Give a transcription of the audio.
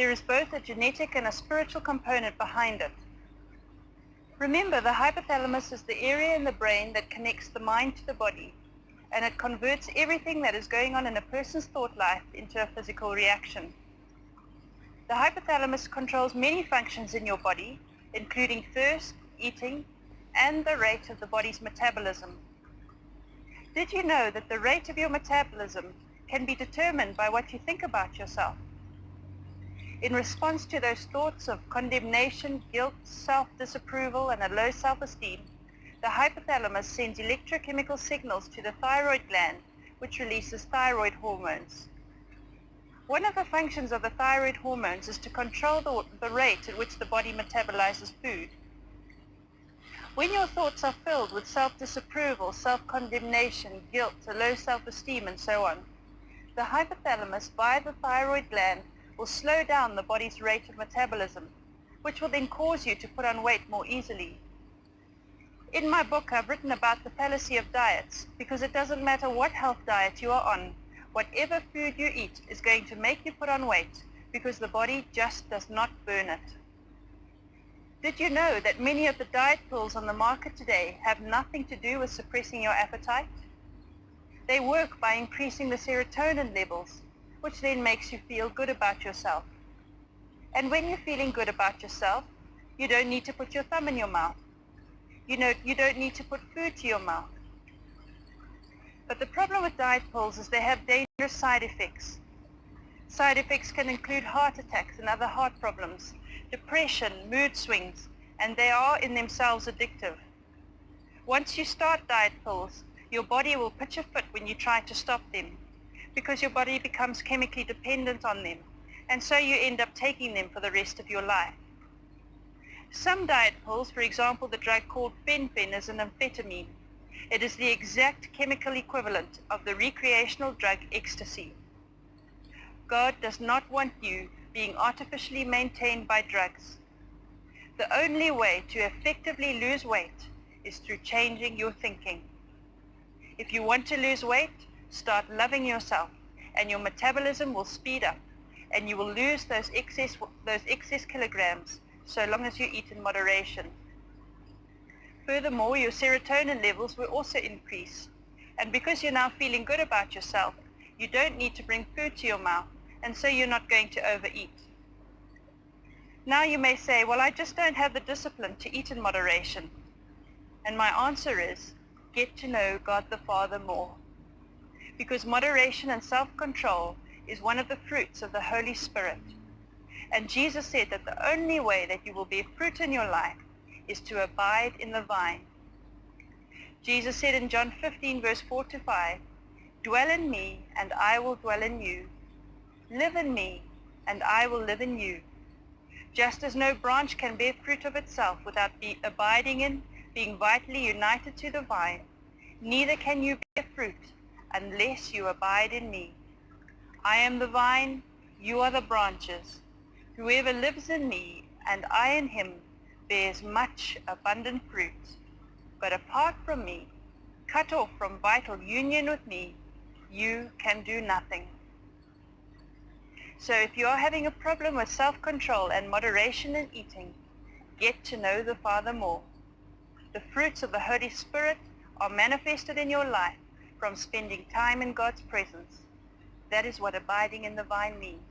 There is both a genetic and a spiritual component behind it. Remember, the hypothalamus is the area in the brain that connects the mind to the body, and it converts everything that is going on in a person's thought life into a physical reaction. The hypothalamus controls many functions in your body, including thirst, eating, and the rate of the body's metabolism. Did you know that the rate of your metabolism can be determined by what you think about yourself? In response to those thoughts of condemnation, guilt, self-disapproval, and a low self-esteem, the hypothalamus sends electrochemical signals to the thyroid gland, which releases thyroid hormones. One of the functions of the thyroid hormones is to control the rate at which the body metabolizes food. When your thoughts are filled with self-disapproval, self-condemnation, guilt, a low self-esteem, and so on, the hypothalamus, via the thyroid gland, will slow down the body's rate of metabolism, which will then cause you to put on weight more easily. In my book, I've written about the fallacy of diets, because it doesn't matter what health diet you are on, whatever food you eat is going to make you put on weight, because the body just does not burn it. Did you know that many of the diet pills on the market today have nothing to do with suppressing your appetite? They work by increasing the serotonin levels, which then makes you feel good about yourself. And when you're feeling good about yourself, you don't need to put your thumb in your mouth. You don't need to put food to your mouth. But the problem with diet pills is they have dangerous side effects. Side effects can include heart attacks and other heart problems, depression, mood swings, and they are in themselves addictive. Once you start diet pills, your body will pitch a fit when you try to stop them, because your body becomes chemically dependent on them, and so you end up taking them for the rest of your life. Some diet pills, for example the drug called fen-phen, is an amphetamine. It is the exact chemical equivalent of the recreational drug ecstasy. God does not want you being artificially maintained by drugs. The only way to effectively lose weight is through changing your thinking. If you want to lose weight, start loving yourself, and your metabolism will speed up, and you will lose those excess kilograms so long as you eat in moderation. Furthermore, your serotonin levels will also increase, and because you're now feeling good about yourself, you don't need to bring food to your mouth, and so you're not going to overeat. Now you may say, well, I just don't have the discipline to eat in moderation. And my answer is, get to know God the Father more. Because moderation and self-control is one of the fruits of the Holy Spirit. And Jesus said that the only way that you will bear fruit in your life is to abide in the vine. Jesus said in John 15, verse 4-5, "Dwell in me, and I will dwell in you. Live in me, and I will live in you. Just as no branch can bear fruit of itself without abiding in, being vitally united to the vine, neither can you bear fruit unless you abide in me. I am the vine, you are the branches. Whoever lives in me and I in him bears much abundant fruit. But apart from me, cut off from vital union with me, you can do nothing." So if you are having a problem with self-control and moderation in eating, get to know the Father more. The fruits of the Holy Spirit are manifested in your life from spending time in God's presence. That is what abiding in the vine means.